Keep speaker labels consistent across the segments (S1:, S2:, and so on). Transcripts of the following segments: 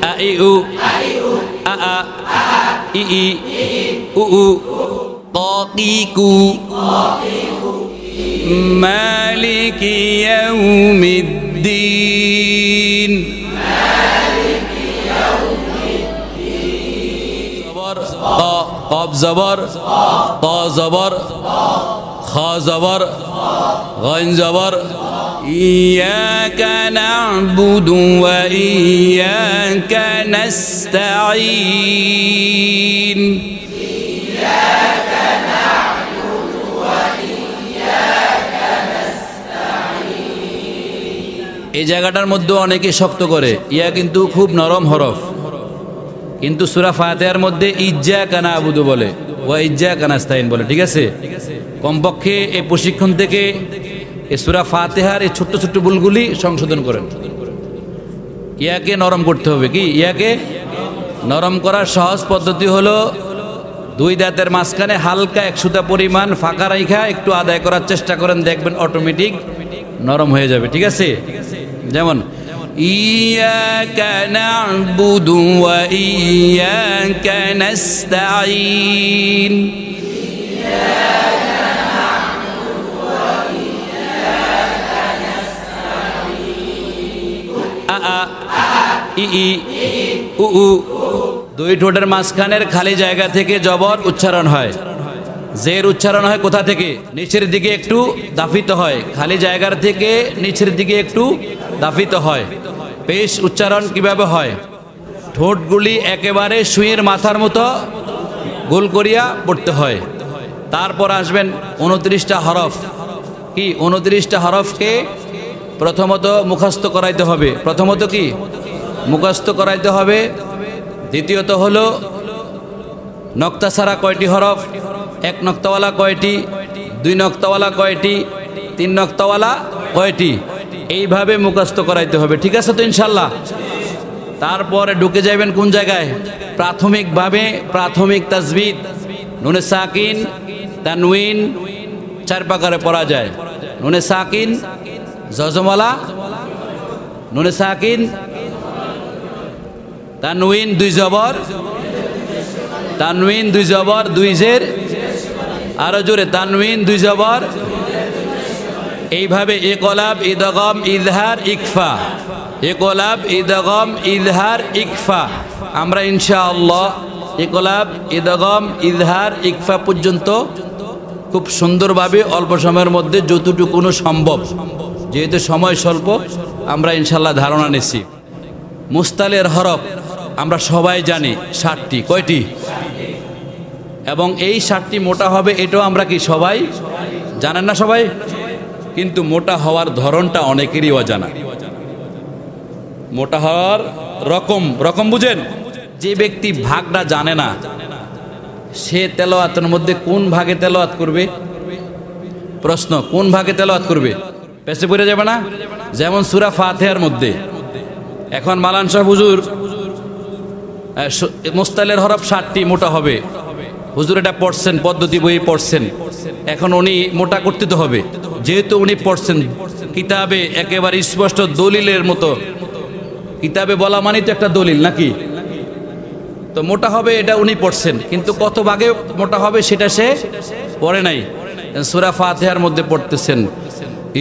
S1: আ ই উ আ আ ই ই উ উ ক কি কু মালিকি ইয়াউমিদ্দিন জবর ক কফ জবর ত জবর খ জবর গইন জবর ইয়াকা না'বুদু ওয়া ইয়াকা নাস্তাঈন ইয়াকা না'বুদু ওয়া ইয়াকা নাস্তাঈন। এই জায়গাটার মধ্যে অনেকে শক্ত করে, ইয়া কিন্তু খুব নরম হরফ, কিন্তু সূরা ফাতিহার মধ্যে ইয়্যাকা না'বুদু বলে, ওয়া ইয়্যাকা নাস্তাঈন বলে। ঠিক আছে, কমপক্ষে এই প্রশিক্ষণ থেকে এই সূরা ফাতিহার এই ছোট্ট ছোট্ট ভুলগুলি সংশোধন করেন। ইয়াকে নরম করতে হবে। কি ইয়াকে নরম করার সহজ পদ্ধতি হলো দুই দাঁতের মাঝখানে হালকা 1 সুতা পরিমাণ ফাঁকা রাখা একটু আদায় করার চেষ্টা করেন, দেখবেন অটোমেটিক নরম হয়ে যাবে। ঠিক আছে, যেমন ইয়াকা না'বুদু ওয়া ইয়াকা নাস্তাঈন। আ আ ই ই উ উ দুই ঠোঁটের মাঝখানের খালি জায়গা থেকে জবর উচ্চারণ হয়। জের উচ্চারণ হয় কোথা থেকে? নিচের দিকে একটু দাফিত হয়, খালি জায়গার থেকে নিচের দিকে একটু দাফিত হয়। পেশ উচ্চারণ কিভাবে হয়? ঠোঁটগুলি একেবারে সুইয়ের মাথার মতো গোল করিয়া পড়তে হয়। তারপর আসবেন 29টা হরফ। কি 29টা হরফকে প্রথমত মুখস্থ করাইতে হবে। প্রথমত কি মুখস্থ করাইতে হবে। দ্বিতীয়ত হলো নক্তা ছাড়া কয়টি হরফ, 1 নক্তাওয়ালা কয়টি, 2 নক্তাওয়ালা কয়টি, 3 নক্তাওয়ালা কয়টি, এইভাবে মুখস্থ করাইতে হবে। ঠিক আছে তো ইনশাল্লাহ? তারপরে ঢুকে যাবেন কোন জায়গায়? প্রাথমিকভাবে প্রাথমিক তাজবিদ, নুনে সাকিন তানউইন 4 প্রকারে পড়া যায়। নুনে সাকিন জজমওয়ালা, নুনে সাকিন তানউইন 2 জবর, তানউইন 2 জবর 2 জের, আরো জোরে তানউইন 2 জবর। এইভাবে ইকলাব ইদগাম ইজহার ইকফা, ইকলাব ইদগাম ইজহার ইকফা। আমরা ইনশাআল্লাহ ইকলাব ইদগাম ইজহার ইকফা পর্যন্ত খুব সুন্দরভাবে অল্প সময়ের মধ্যে যতটুকু সম্ভব, যেহেতু সময় স্বল্প, আমরা ইনশাআল্লাহ ধারণা নিছি। মুস্তালের হরফ আমরা সবাই জানি 60টি। কয়টি? এবং এই 60টি মোটা হবে, এটাও আমরা কি সবাই জানেন না? সবাই, কিন্তু মোটা হওয়ার ধরনটা অনেকেরই অজানা। মোটা হওয়ার রকম বুঝেন? যে ব্যক্তি ভাগটা জানে না, সে তেলাওয়াতের মধ্যে কোন ভাগে তেলাওয়াত করবে? প্রশ্ন, কোন ভাগে তেলাওয়াত করবে? পেছে পড়ে যাবে না? যেমন সূরা ফাতিহার মধ্যে এখন মালান সাহেব হুজুর মুস্তালের হরফ 60টি মোটা হবে, হুজুর এটা পড়ছেন, পদ্ধতি বই পড়ছেন, এখন উনি মোটা করতে তো হবে, যেহেতু উনি পড়ছেন কিতাবে একেবারে স্পষ্ট দলিলের মতো। কিতাবে বলা মানে তো একটা দলিল নাকি? তো মোটা হবে এটা উনি পড়ছেন, কিন্তু কত ভাগে মোটা হবে সেটা সে পড়ে নাই। সূরা ফাতিহার মধ্যে পড়তেছেন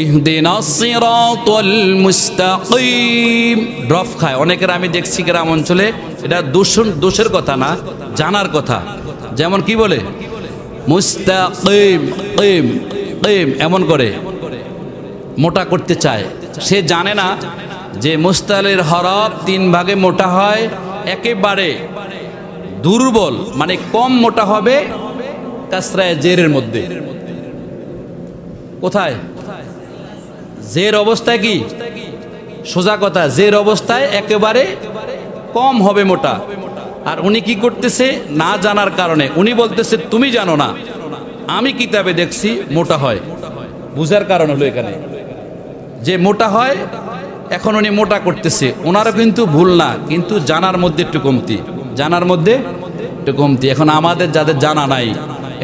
S1: ইহদিনাস সিরাতাল মুস্তাকিম, ড্রপ খায় অনেকের, আমি দেখছি গ্রাম অঞ্চলে। এটা দোষের কথা না, জানার কথা। যেমন কি বলে মুস্তাকিম কিম কিম এমন করে মোটা করতে চায়। সে জানে না যে মুস্তালের হরফ 3 ভাগে মোটা হয়। একেবারে দুর্বল মানে কম মোটা হবে কাসরায়ে জেরের মধ্যে। কোথায়? জের অবস্থায় কি সোজা কথা, জের অবস্থায় একেবারে কম হবে মোটা। আর উনি কি করতেছে না জানার কারণে, উনি বলতেছে তুমি জানো না, আমি কিতাবে দেখছি মোটা হয়। বুঝার কারণ হলো এখানে যে মোটা হয়, এখন উনি মোটা করতেছে। ওনারও কিন্তু ভুল না, কিন্তু জানার মধ্যে একটু কমতি, জানার মধ্যে একটু কমতি। এখন আমাদের যাদের জানা নাই,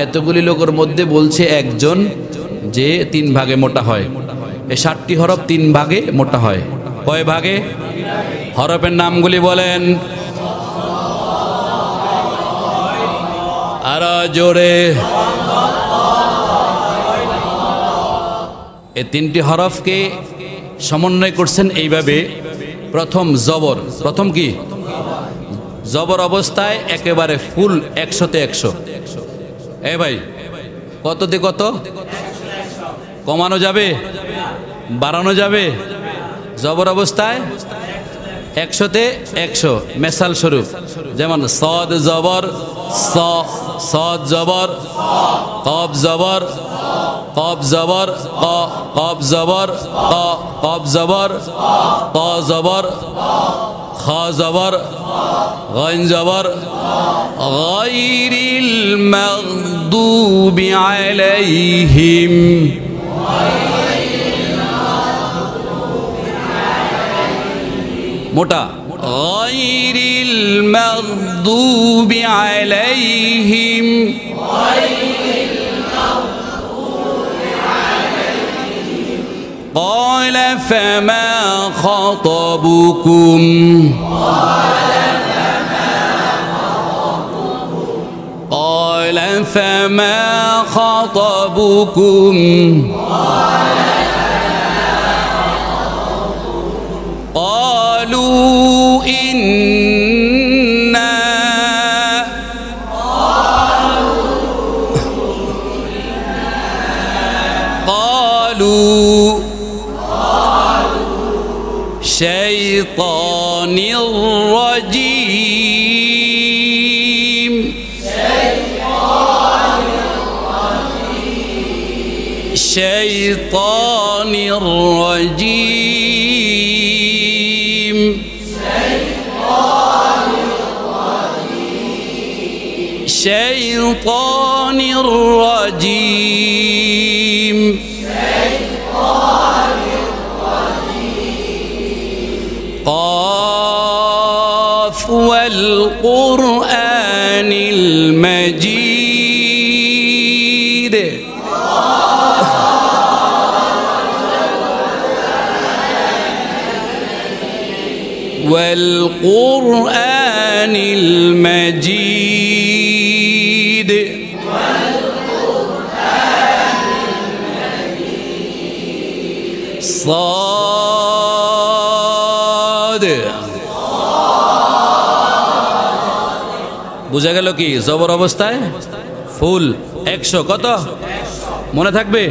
S1: এতগুলি লোকের মধ্যে বলছে একজন যে 3 ভাগে মোটা হয়। এই 60টি হরফ 3 ভাগে মোটা হয়। কয় ভাগে? হ হরফের নামগুলি বলেন আরো জোরে। এই তিনটি হরফকে সমন্বয় করছেন এইভাবে। প্রথম জবর, প্রথম কি জবর অবস্থায় একেবারে ফুল 100-তে 100। এ ভাই কত দিয়ে কত? কমানো যাবে, বাড়ানো যাবে? জবর অবস্থায় 100-তে 100। মেসাল স্বরূপ যেমন সদ জবর স, সদ জবর কব জবর কব জবর ক, কব জবর ক, কব জবর ক জবর খ জবর গইন জবর গায়রিল মাগদুবি আলাইহিম। মোটা গায়রিল মাগদুবি আলাইহিম। قال فما خطبكم قال فما خطبكم قالوا إنا قالوا شيطان الرجيم شيطان الرجيم شيطان الرجيم قاف والقرآن المجيد والقرآن المجيد صاد বুঝা গেল কি? জবর অবস্থায় ফুল 100। কত মনে থাকবে?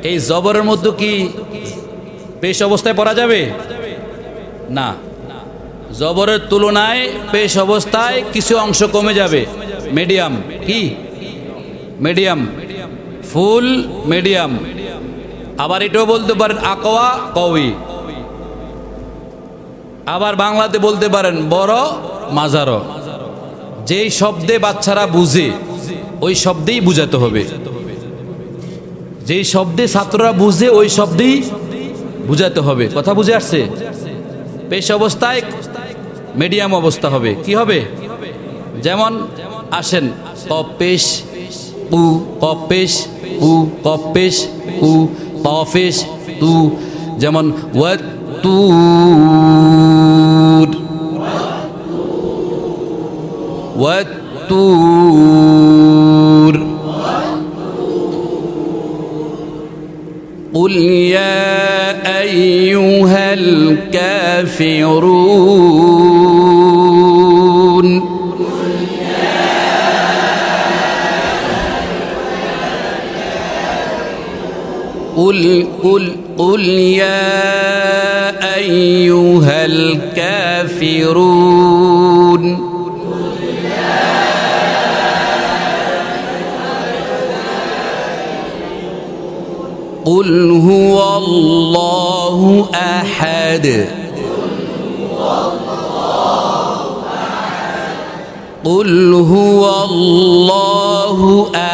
S1: এই জবরের মধ্যে কি পেশ অবস্থায় পড়া যাবে না? জবরের তুলনায় পেশ অবস্থায় কিছু অংশ কমে যাবে। মিডিয়াম কি? মিডিয়াম, ফুল মিডিয়াম। আবার এটাও বলতে পারেন আকওয়া কওয়ি। আবার বাংলাতে বলতে পারেন বড় মাঝারো। যেই শব্দে বাচ্চারা বুঝে ওই শব্দেই বুঝাতে হবে। যেই শব্দে ছাত্ররা বুঝে ওই শব্দেই বুঝাতে হবে। কথা বুঝে আসছে? পেশ অবস্থায় মিডিয়াম অবস্থা হবে। কি হবে? যেমন আসেন কপেশ উ, কপেশ উ, কপেশ উ, কফেশ তু। যেমন ওয়াত্তুর ওয়াত্তুর। قل يا أيها الكافرون قل يا أيها الكافرون قل هو الله أحد قل هو الله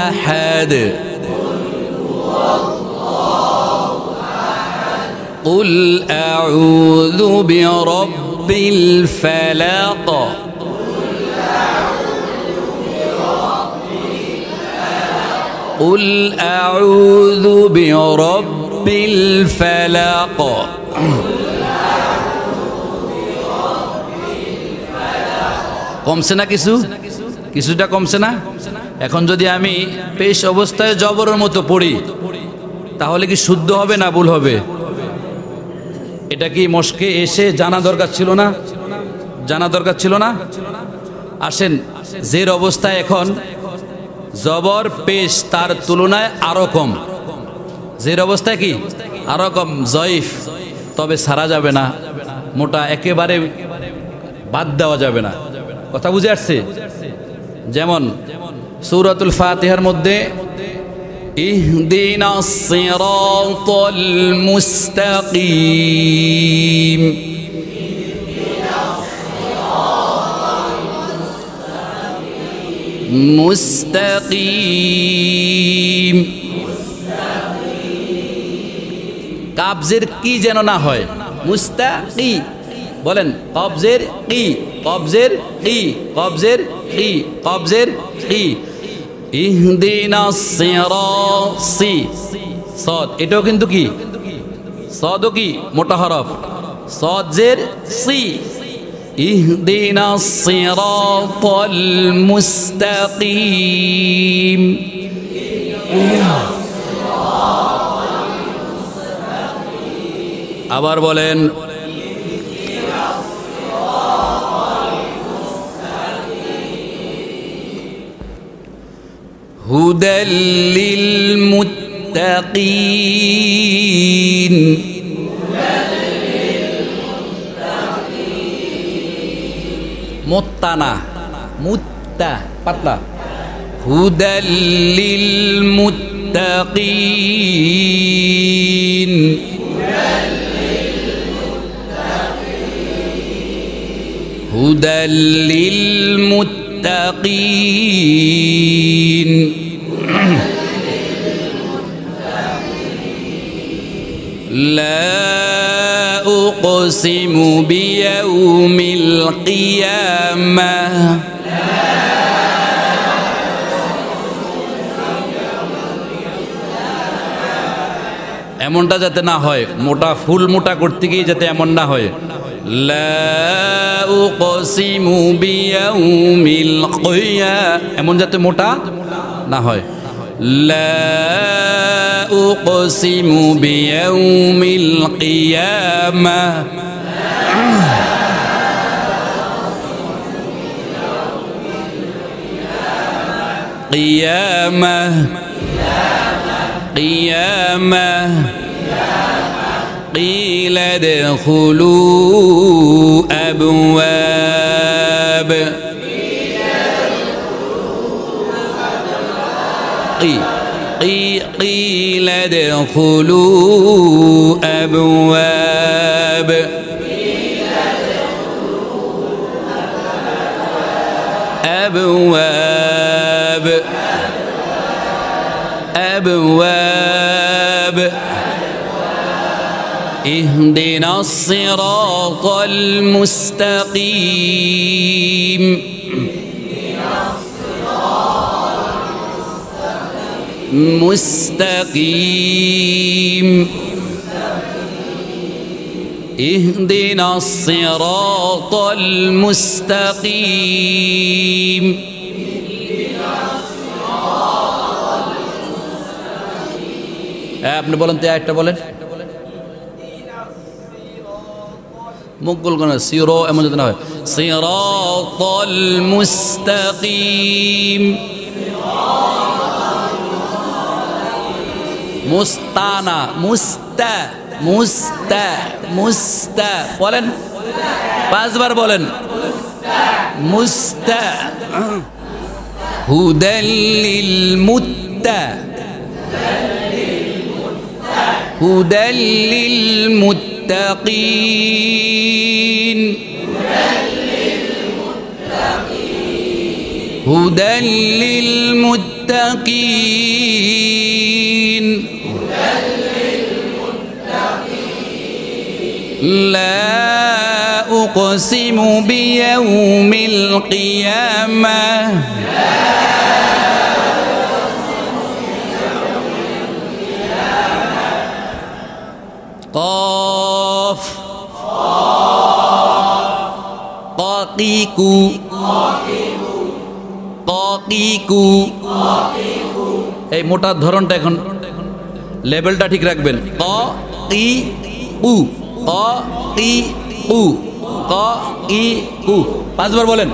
S1: أحد قل أعوذ برب الفلق قل أعوذ برب الفلق কমছে না কিছু, কিছুটা কমছে না। এখন যদি আমি পেশ অবস্থায় জবরের মতো পড়ি তাহলে কি শুদ্ধ হবে না ভুল হবে? এটা কি মস্কে এসে জানা দরকার ছিল না? জানা দরকার ছিল না? আসেন, জের অবস্থায় এখন জবর পেশ তার তুলনায় আরো কম। জের অবস্থায় কি আরো কম, জয়ীফ, তবে সারা যাবে না, মোটা একেবারে বাদ দেওয়া যাবে না। কথা বুঝে আসছে? যেমন সূরাতুল ফাতিহার মধ্যে ইহদিনাস সিরাতাল মুস্তাকিম, মুস্তাকিম, কাবজের কি যেন না হয়, মুস্তাকি বলেন, কবজের কি, কবজের কি, কবজের কি, কবজের কি। ইহদিনাস সিরাসি, সদ এটাও কিন্তু কি, সদও কি মোটা হরফ, সদ জের সি। ইহদিনাস সিরাতাল মুস্তাকিম, আবার বলেন হুদাল লিল মুত্তাকিন, মুত্তানা, মুত্তা পাতলা, হুদাল লিল মুত্তাকিন, হুদাল লিল মুত্তাকিন। লা উকসিমু বিয়াউমিল কিয়ামাহ, এমনটা যাতে না হয়, মোটা ফুল মোটা করতে গিয়ে যাতে এমন না হয়। লা উকসিমু বিয়াউমিল কিয়ামাহ, এমন যাতে মোটা না হয়। লা উকসিমু বিয়াউমিল কিয়ামাহ, কিয়ামাহ, কিয়ামাহ। قيل ادخلوا أبواب، قيل ادخلوا أبواب، أبواب، أبواب. اهدنا الصراط المستقيم، مستقيم، اهدنا الصراط المستقيم. আপনি বলেন তো একটা বলেন, মুখ গোল করে সিরো এমন যদি না হয়, সিরাতাল মুস্তাকিম, মুস্তানা, মুস্তা, মুস্তা, মুস্তা বলেন, 5 বার বলেন, মুস্তা। হুদাল লিল মুত্তা, হুদাল লিল মুত্তাকিন, হুদাল লিল মুত্তাকিন। লা উকসিমু বিয়াউমিল কিয়ামাহ, قاف قاقي কু কু এই মোটার ধরনটা এখন লেভেলটা ঠিক রাখবেন ক কি উ ক কি উ ক কি উ পাঁচবার বলেন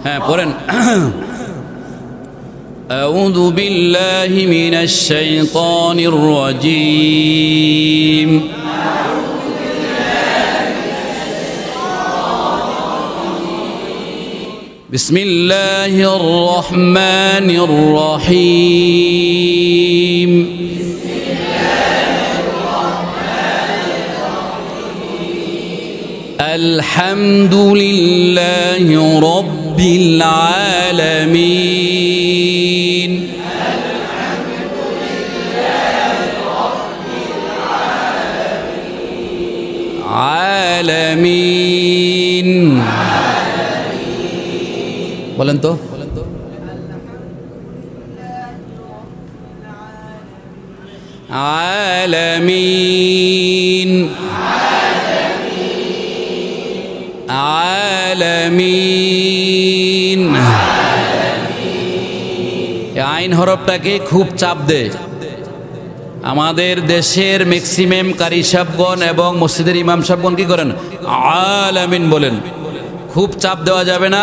S1: হ্যাঁ পড়েন أعوذ بالله من الشيطان الرجيم بسم الله الرحمن الرحيم الحمد لله رب العالمين عالمين বলেন তো عالمين عالمين আইন হরফটাকে খুব চাপ দেয় আমাদের দেশের ম্যাক্সিমাম কারি সাহেবগণ এবং মসজিদের ইমাম সাহেবগণ কি করেন আলামিন বলেন খুব চাপ দেওয়া যাবে না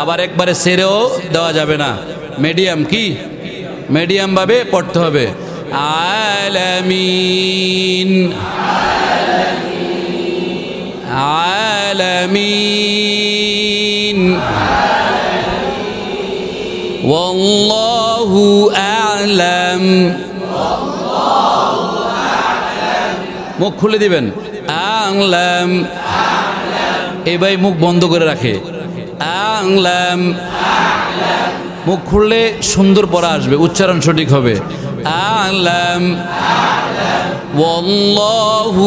S1: আবার একবারে সেরেও দেওয়া যাবে না মিডিয়াম কি মিডিয়াম ভাবে পড়তে হবে আলামিন عالمين والله أعلم মুখ খুলে দিবেন আ'লাম এই ভাই মুখ বন্ধ করে রাখে আ'লাম মুখ খুললে সুন্দর পড়া আসবে উচ্চারণ সঠিক হবে আ'লাম ওয়াল্লাহু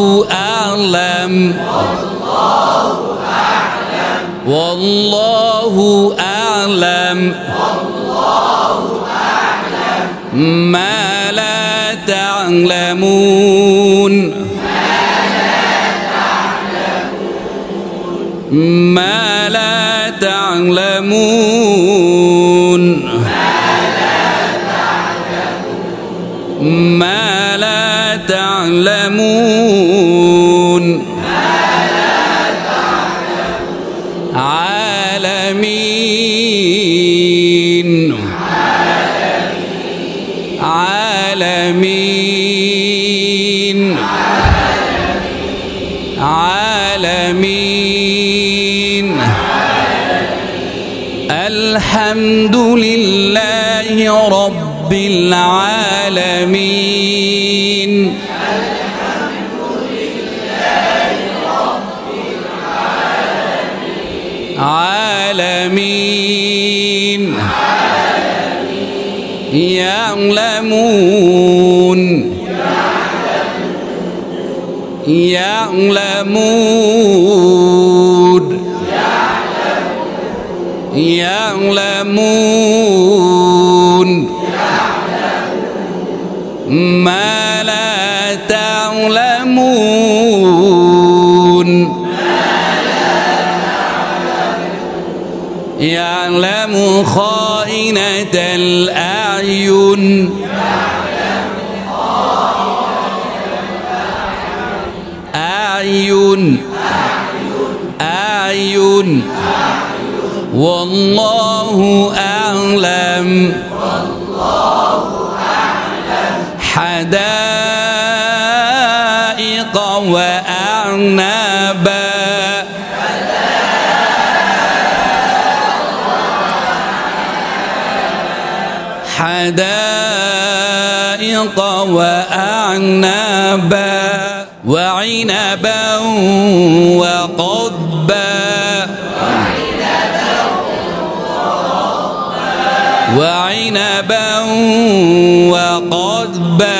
S1: আ'লাম والله أعلم ما لا تعلمون ما لا تعلمون ما لا تعلمون عالمين عالمين عالمين الحمد لله رب العالمين عالمين يعلمون يعلمون يعلمون ما لا تعلمون يعلم خائنة الأعين أعين أعين والله أعلم حدائق وأعنابا حدائق وأعنابا وعنبا وقضبا وعنبا وقضبا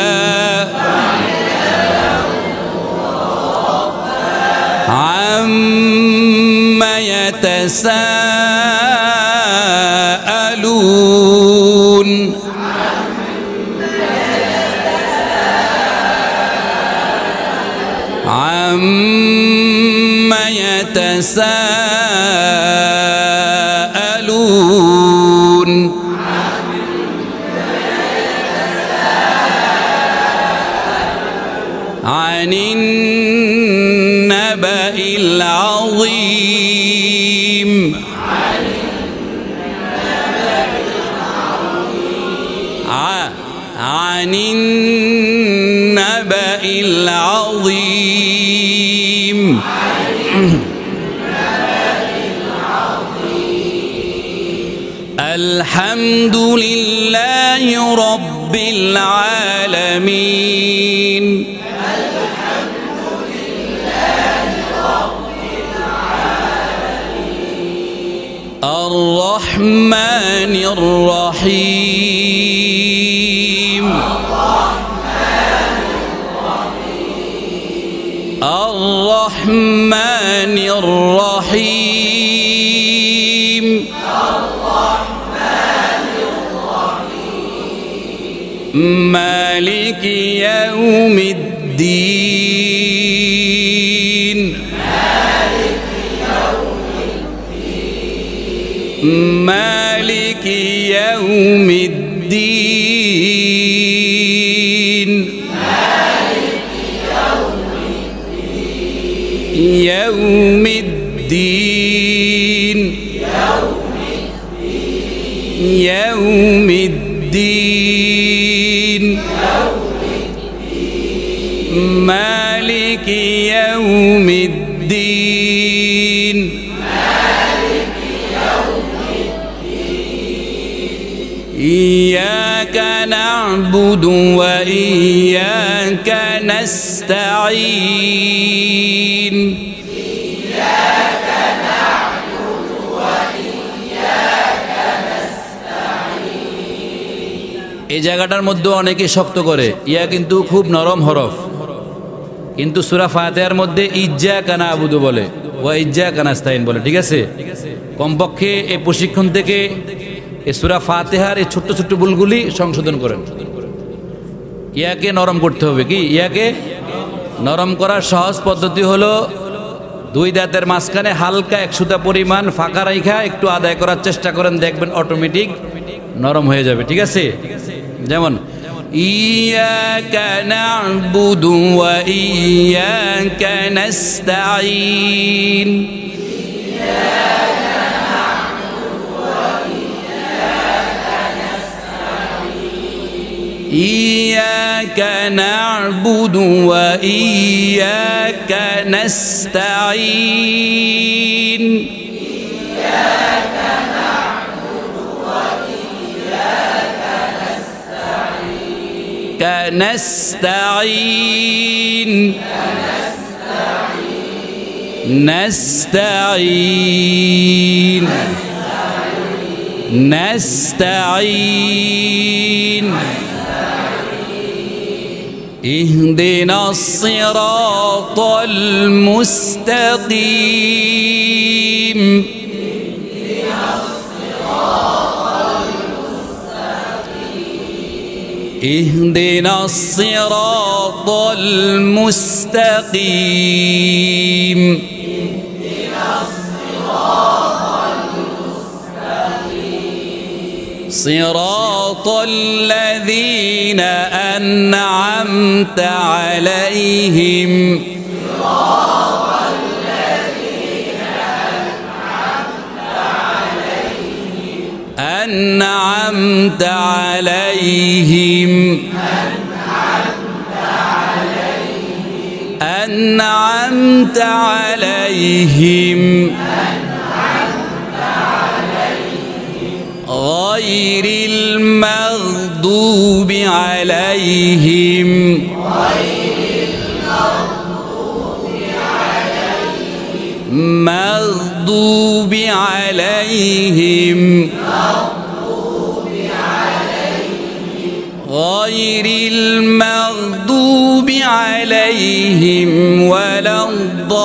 S1: يتساءلون عما يتساءلون عن النبأ العظيم عن النبأ العظيم الحمد لله رب العالمين الرحمن الرحيم الرحمن الرحيم مالك يوم الدين مالك يوم الدين يوم الدين يوم الدين مالك يوم الدين إياك نعبد وإياك نستعين এই জায়গাটার মধ্যে অনেকে শক্ত করে ইয়া কিন্তু খুব নরম হরফ কিন্তু সূরা ফাতিহার মধ্যে ইয়্যাকা না'বুদু বলে ওয়া ইয়্যাকা নাস্তাইন বলে ঠিক আছে কমপক্ষে এই প্রশিক্ষণ থেকে এই সূরা ফাতিহার এই ছোট্ট ছোট্ট ভুলগুলি সংশোধন করেন ইয়াকে নরম করতে হবে কি ইয়াকে নরম করার সহজ পদ্ধতি হলো দুই দাঁতের মাঝখানে হালকা 1 সুতা পরিমাণ ফাঁকা রাখা একটু আদায় করার চেষ্টা করেন দেখবেন অটোমেটিক নরম হয়ে যাবে ঠিক আছে যেমন ইয়াকা না'বুদু ওয়া ইয়াকা নাস্তাঈন إياك نعبد وإياك نستعين نستعين نستعين نستعين اهدنا الصراط المستقيم اهدنا الصراط المستقيم صراط الذين أنعمت عليهم أنعمت عليهم أنعمت عليهم غير المغضوب عليهم مغضوب عليهم غير المغضوب عليهم ولا الضالين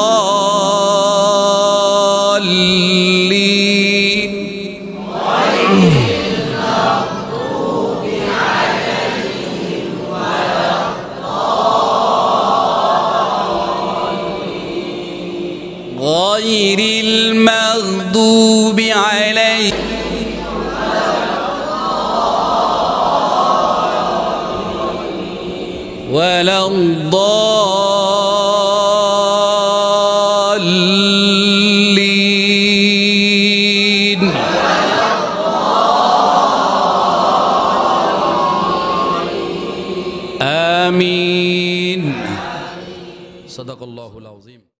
S1: ولا الضالين آمين صدق الله